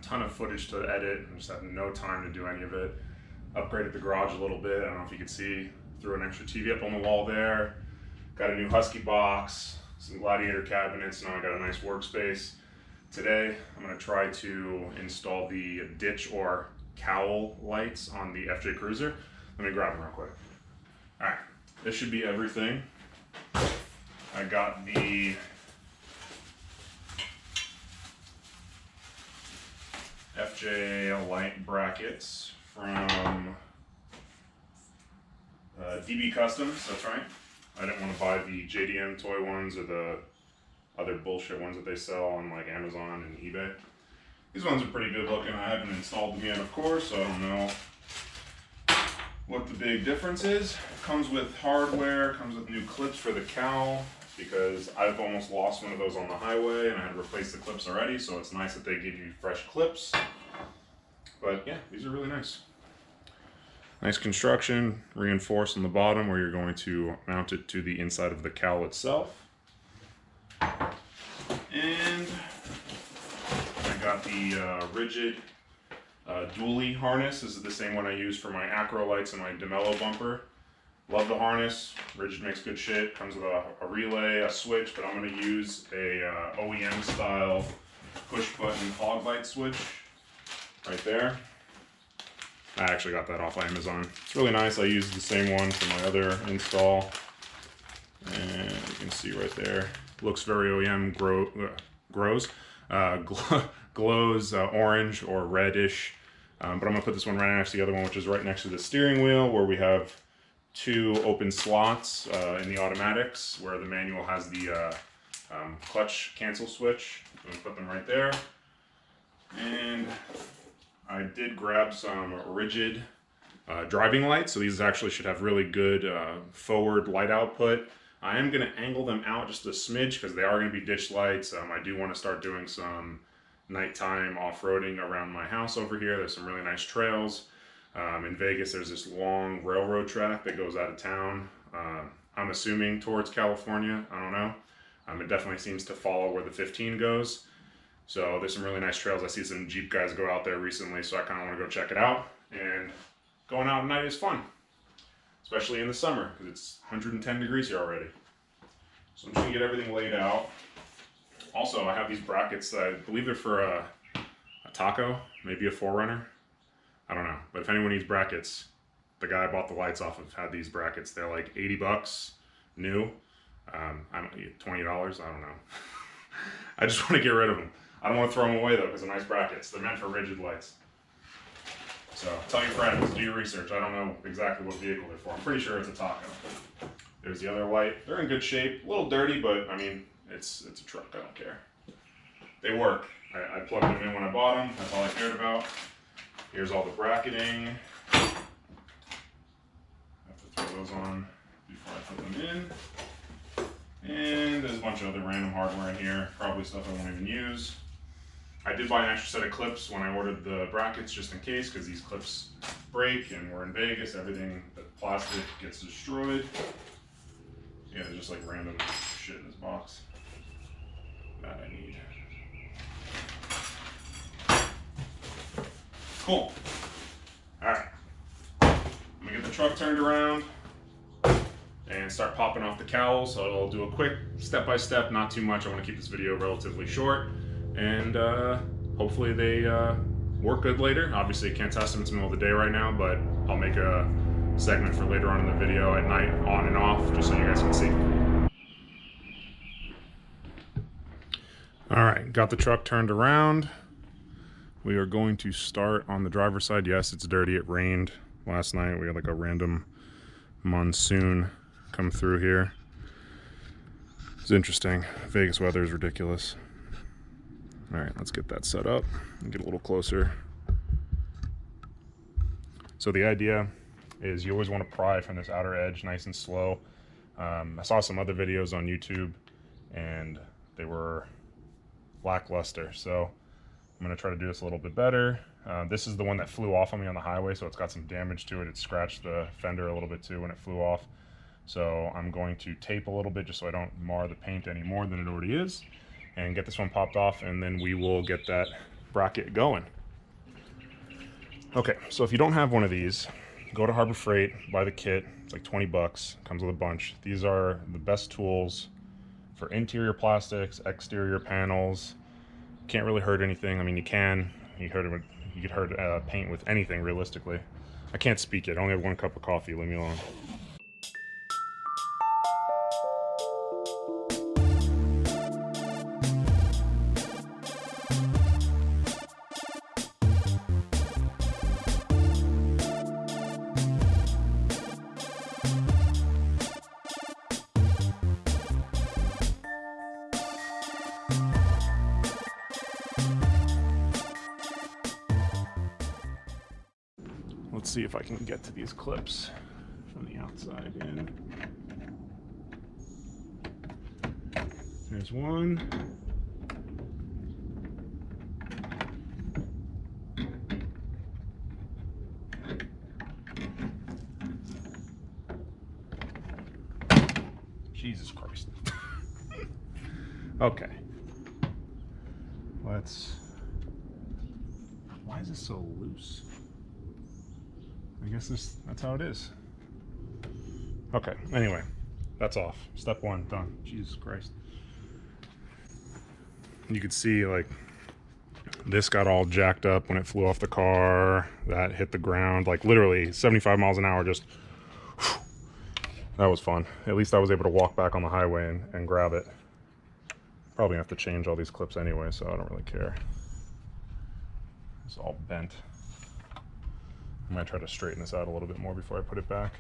ton of footage to edit and just had no time to do any of it. Upgraded the garage a little bit. I don't know if you can see, threw an extra TV up on the wall there. Got a new Husky box, some Gladiator cabinets. Now I got a nice workspace. Today I'm going to try to install the ditch or cowl lights on the FJ Cruiser. Let me grab them real quick. Alright, this should be everything. I got the FJ light brackets from DB Customs, that's right. I didn't want to buy the JDM toy ones or the other bullshit ones that they sell on like Amazon and eBay. These ones are pretty good looking. I haven't installed them yet, of course, so I don't know what the big difference is. It comes with hardware, comes with new clips for the cowl, because I've almost lost one of those on the highway and I had to replace the clips already, so it's nice that they give you fresh clips. But yeah, these are really nice. Nice construction, reinforced on the bottom where you're going to mount it to the inside of the cowl itself. And I got the rigid dually harness. This is the same one I use for my acro lights and my DeMello bumper. Love the harness. Rigid makes good shit. Comes with a relay, a switch, but I'm going to use a OEM style push button fog light switch right there. I actually got that off Amazon. It's really nice. I used the same one for my other install. And you can see right there. Looks very OEM, glows orange or reddish. But I'm going to put this one right next to the other one, which is right next to the steering wheel, where we have two open slots in the automatics, where the manual has the clutch cancel switch. I'm going to put them right there. And I did grab some rigid driving lights, so these actually should have really good forward light output. I am going to angle them out just a smidge because they are going to be ditch lights. I do want to start doing some nighttime off-roading around my house over here. There's some really nice trails. In Vegas, there's this long railroad track that goes out of town. I'm assuming towards California. I don't know. It definitely seems to follow where the 15 goes. So there's some really nice trails. I see some Jeep guys go out there recently, so I kind of want to go check it out. And going out at night is fun, especially in the summer, because it's 110 degrees here already. So I'm just going to get everything laid out. Also, I have these brackets that I believe they're for a Taco, maybe a 4Runner. I don't know. But if anyone needs brackets, the guy I bought the lights off of had these brackets. They're like 80 bucks new. I don't $20, I don't know. I just want to get rid of them. I don't want to throw them away though, because they're nice brackets. They're meant for rigid lights. So tell your friends, do your research. I don't know exactly what vehicle they're for. I'm pretty sure it's a Taco. There's the other light. They're in good shape. A little dirty, but I mean, it's a truck. I don't care. They work. I plugged them in when I bought them. That's all I cared about. Here's all the bracketing. I have to throw those on before I put them in. And there's a bunch of other random hardware in here. Probably stuff I won't even use. I did buy an extra set of clips when I ordered the brackets just in case, because these clips break and we're in Vegas, everything, the plastic gets destroyed. Yeah, there's just like random shit in this box that I need. Cool. Alright. I'm gonna get the truck turned around and start popping off the cowls. So I'll do a quick step-by-step, not too much. I want to keep this video relatively short. And hopefully they work good later. Obviously, I can't test them. It's the middle of the day right now, but I'll make a segment for later on in the video at night, on and off, just so you guys can see. All right, got the truck turned around. We are going to start on the driver's side. Yes, it's dirty. It rained last night. We had like a random monsoon come through here. It's interesting. Vegas weather is ridiculous. All right, let's get that set up and get a little closer. So the idea is you always want to pry from this outer edge nice and slow. I saw some other videos on YouTube and they were lackluster. So I'm going to try to do this a little bit better. This is the one that flew off on me on the highway, so it's got some damage to it. It scratched the fender a little bit too when it flew off. So I'm going to tape a little bit just so I don't mar the paint any more than it already is, and get this one popped off, and then we will get that bracket going. Okay, so if you don't have one of these, go to Harbor Freight, buy the kit. It's like 20 bucks, comes with a bunch. These are the best tools for interior plastics, exterior panels. Can't really hurt anything. I mean, you could hurt paint with anything realistically. I can't speak yet. I only have 1 cup of coffee. Leave me alone. Let's see if I can get to these clips from the outside in. There's one. Jesus Christ. Okay. Why is this so loose? I guess that's how it is. Okay, anyway, that's off. Step 1, done. Jesus Christ. You could see, like, this got all jacked up when it flew off the car. That hit the ground, like, literally 75 miles an hour, just... Whew. That was fun. At least I was able to walk back on the highway and grab it. Probably have to change all these clips anyway, so I don't really care. It's all bent. I might try to straighten this out a little bit more before I put it back.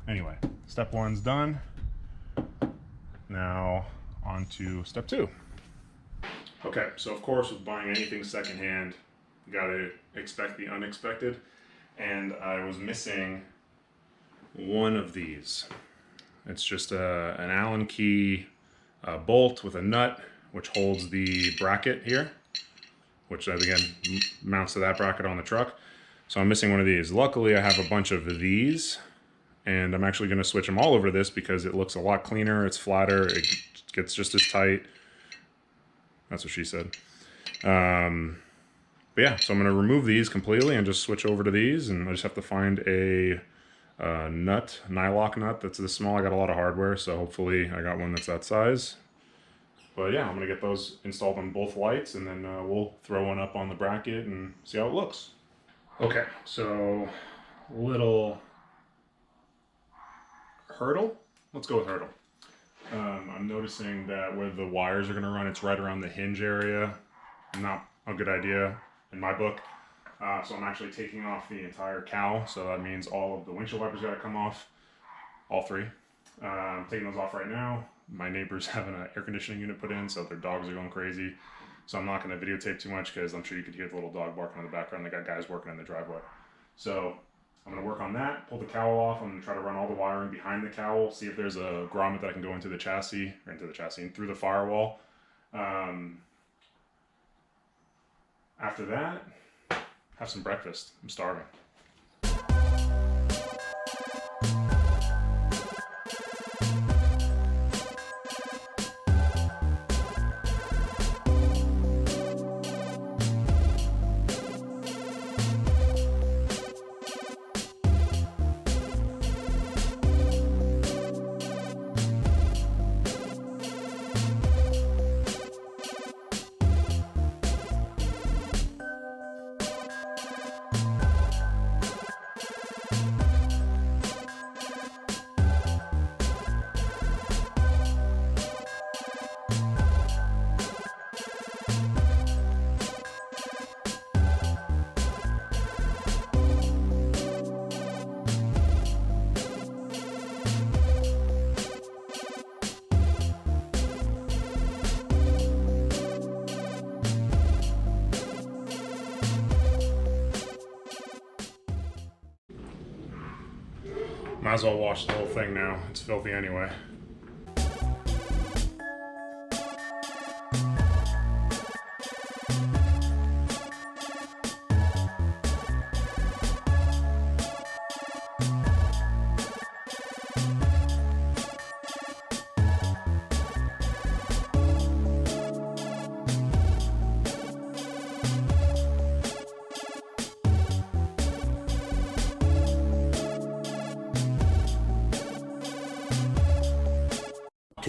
Anyway, step 1's done. Now on to step 2. Okay, so of course with buying anything secondhand, you gotta expect the unexpected. And I was missing one of these. It's just an Allen key bolt with a nut, which holds the bracket here, which again mounts to that bracket on the truck. So I'm missing one of these. Luckily I have a bunch of these, and I'm actually gonna switch them all over to this because it looks a lot cleaner, it's flatter, it gets just as tight. That's what she said. But yeah, so I'm gonna remove these completely and just switch over to these, and I just have to find a nylock nut that's this small. I got a lot of hardware, so hopefully I got one that's that size. But yeah, I'm gonna get those installed on both lights, and then we'll throw one up on the bracket and see how it looks. Okay, so little hurdle. Let's go with hurdle. I'm noticing that where the wires are gonna run, it's right around the hinge area. Not a good idea in my book. So I'm actually taking off the entire cowl. So that means all of the windshield wipers gotta come off, all 3. I'm taking those off right now. My neighbor's having an air conditioning unit put in, so their dogs are going crazy. So I'm not going to videotape too much because I'm sure you could hear the little dog barking in the background. They got guys working in the driveway. So I'm going to work on that, pull the cowl off. I'm going to try to run all the wiring behind the cowl, see if there's a grommet that I can go into the chassis, and through the firewall. After that, have some breakfast. I'm starving. Might as well wash the whole thing now. It's filthy anyway.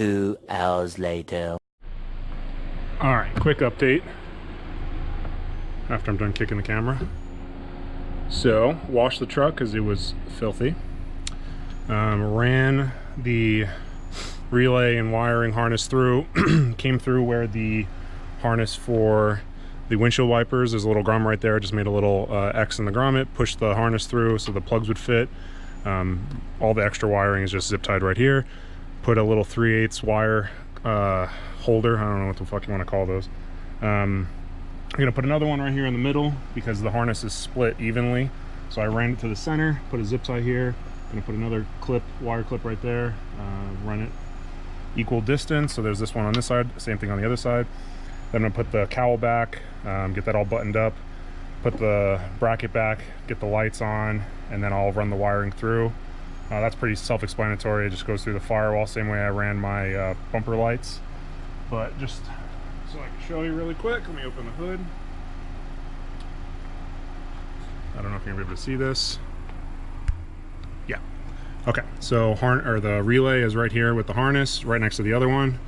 2 hours later. All right, quick update after I'm done kicking the camera. So, washed the truck because it was filthy. Ran the relay and wiring harness through, came through where the harness for the windshield wipers, there's a little grommet right there, just made a little X in the grommet, pushed the harness through so the plugs would fit. All the extra wiring is just zip tied right here. Put a little 3/8 wire holder, I don't know what the fuck you want to call those. I'm gonna put another one right here in the middle because the harness is split evenly. So I ran it to the center, put a zip tie here, gonna put another clip, wire clip right there, run it equal distance. So there's this one on this side, same thing on the other side. Then I'm gonna put the cowl back, get that all buttoned up, put the bracket back, get the lights on, and then I'll run the wiring through. That's pretty self-explanatory. It just goes through the firewall, same way I ran my bumper lights. But just so I can show you really quick, let me open the hood. I don't know if you're gonna be able to see this. Yeah. Okay, so the relay is right here with the harness, right next to the other one,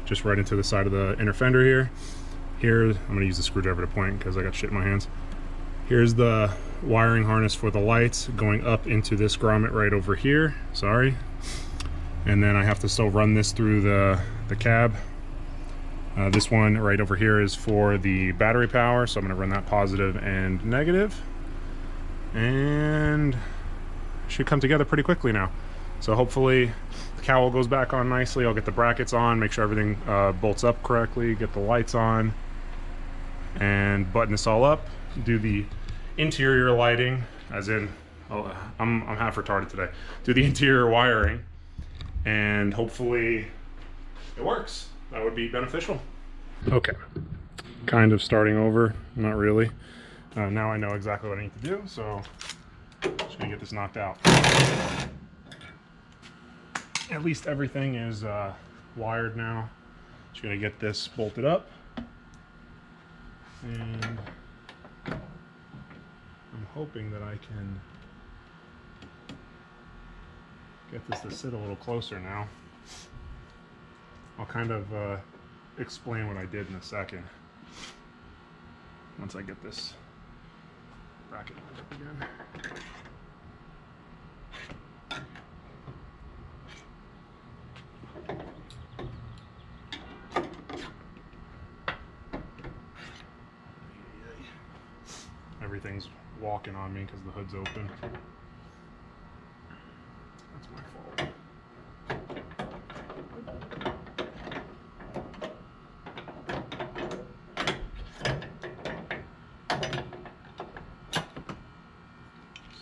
just right into the side of the inner fender here. Here, I'm gonna use the screwdriver to point because I got shit in my hands. Here's the wiring harness for the lights going up into this grommet right over here. Sorry. And then I have to still run this through the cab. This one right over here is for the battery power, so I'm gonna run that positive and negative. And should come together pretty quickly now. So hopefully the cowl goes back on nicely. I'll get the brackets on, make sure everything bolts up correctly, get the lights on, and button this all up. Do the interior lighting, as in, I'm half retarded today. Do the interior wiring, and hopefully it works. That would be beneficial. Okay, kind of starting over, not really. Now I know exactly what I need to do, so just gonna get this knocked out. At least everything is wired now. Just gonna get this bolted up, and I'm hoping that I can get this to sit a little closer now. I'll kind of explain what I did in a second once I get this bracket lined up again. Everything's walking on me because the hood's open. That's my fault.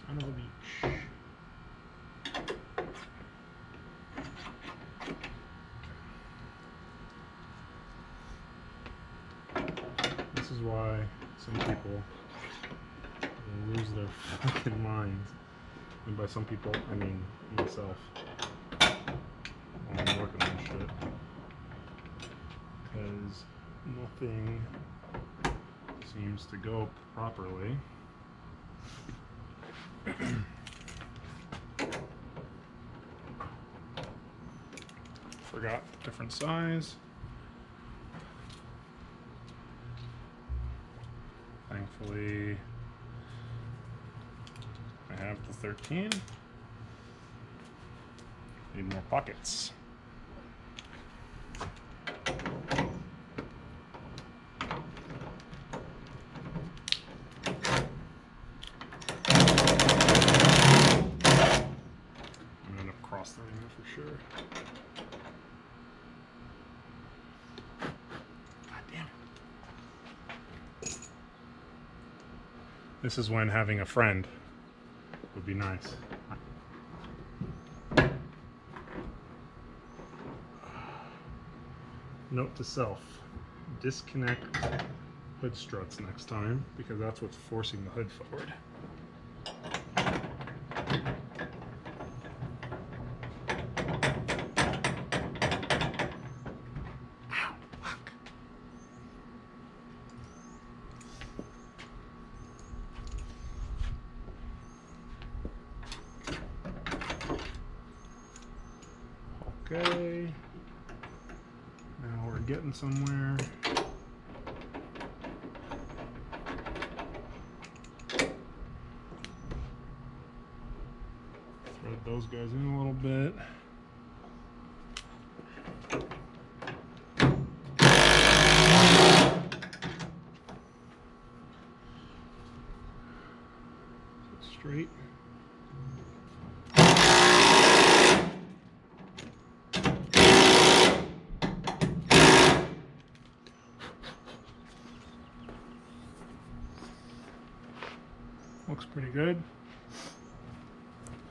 Son of a beach. This is why some people lose their fucking minds. And by some people, I mean myself. While I'm working on shit. Because nothing seems to go properly. Forgot different size. Thankfully, I have the 13. Need more pockets. I'm gonna end up cross-threading that for sure. God damn it. This is when having a friend would be nice. Note to self, disconnect hood struts next time, because that's what's forcing the hood forward. Ow, fuck. Okay. getting somewhere. Thread those guys in a little bit. Straight. Looks pretty good.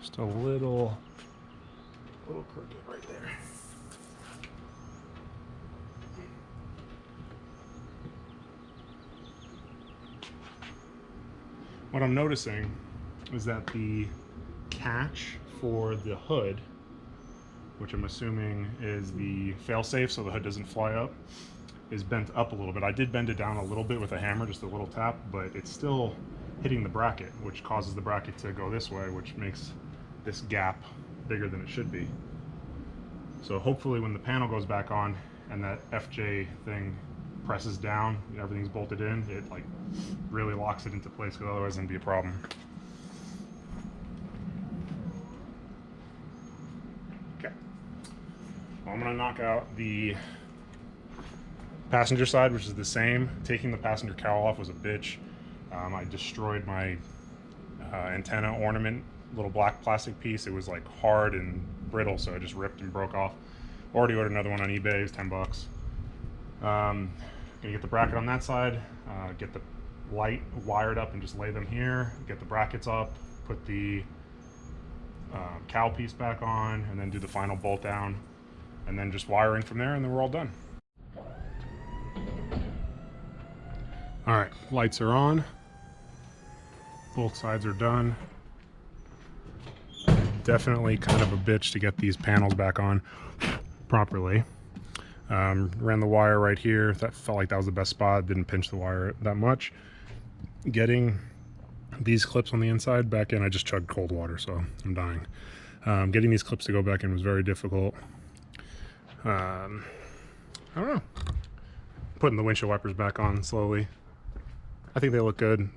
Just a little crooked right there. What I'm noticing is that the catch for the hood, which I'm assuming is the fail-safe so the hood doesn't fly up, is bent up a little bit. I did bend it down a little bit with a hammer, just a little tap, but it's still hitting the bracket, which causes the bracket to go this way, which makes this gap bigger than it should be. So hopefully when the panel goes back on and that FJ thing presses down, everything's bolted in, it like really locks it into place, because otherwise it'd be a problem. Okay. Well, I'm gonna knock out the passenger side, which is the same. Taking the passenger cowl off was a bitch. I destroyed my antenna ornament, little black plastic piece. It was like hard and brittle, so it just ripped and broke off. Already ordered another one on eBay. It was 10 bucks. Gonna get the bracket on that side, get the light wired up and just lay them here, get the brackets up, put the cowl piece back on, and then do the final bolt down, and then just wiring from there, and then we're all done. All right, lights are on. Both sides are done. Definitely kind of a bitch to get these panels back on properly. Ran the wire right here. That felt like that was the best spot. Didn't pinch the wire that much. Getting these clips on the inside back in, I just chugged cold water, so I'm dying. Getting these clips to go back in was very difficult. I don't know. Putting the windshield wipers back on slowly. I think they look good.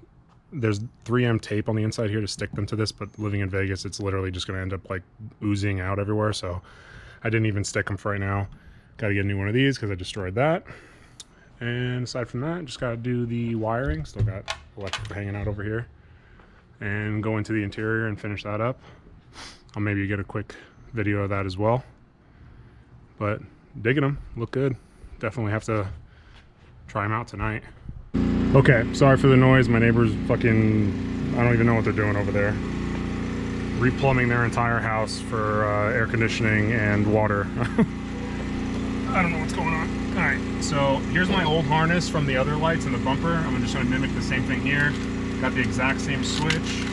There's 3M tape on the inside here to stick them to this, but living in Vegas, it's literally just going to end up like oozing out everywhere, so I didn't even stick them for right now. Got to get a new one of these because I destroyed that. And aside from that, just got to do the wiring. Still got electrical hanging out over here. And go into the interior and finish that up. I'll maybe get a quick video of that as well. But digging them, look good. Definitely have to try them out tonight. Okay, sorry for the noise. My neighbors fucking, I don't even know what they're doing over there. Replumbing their entire house for air conditioning and water. I don't know what's going on. All right, so here's my old harness from the other lights and the bumper. I'm just gonna mimic the same thing here. Got the exact same switch.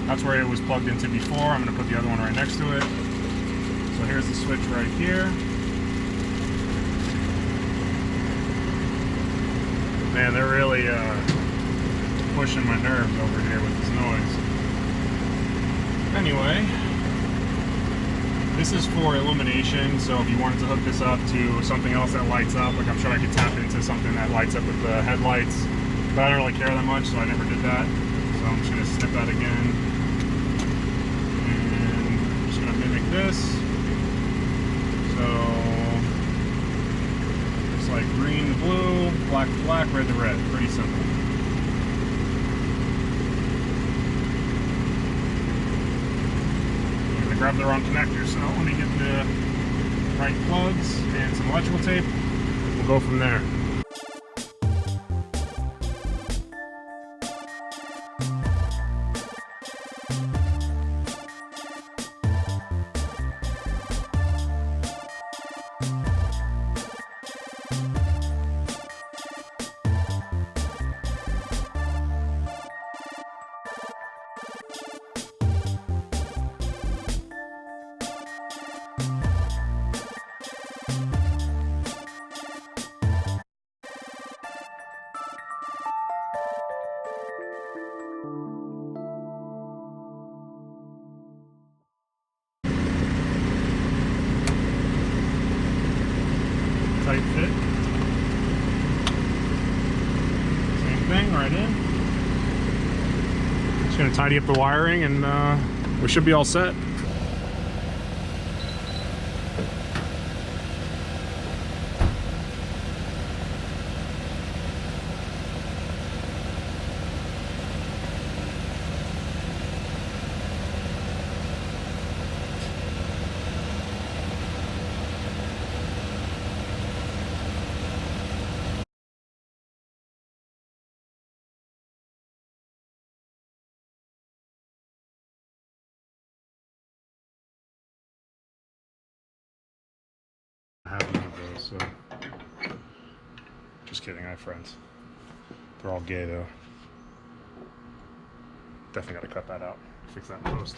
That's where it was plugged into before. I'm gonna put the other one right next to it. So here's the switch right here. Man, they're really pushing my nerves over here with this noise. Anyway, this is for illumination, so if you wanted to hook this up to something else that lights up, like I'm sure I could tap into something that lights up with the headlights, but I don't really care that much, so I never did that. So I'm just going to snip that again, and I'm just going to mimic this. So it's like green to blue, black to black, red to red. Pretty simple. I grabbed the wrong connector, so let me get the right plugs and some electrical tape. We'll go from there. right in. Just gonna tidy up the wiring and we should be all set. I have none of those, so just kidding. I have friends. They're all gay though. Definitely got to cut that out. Fix that in post.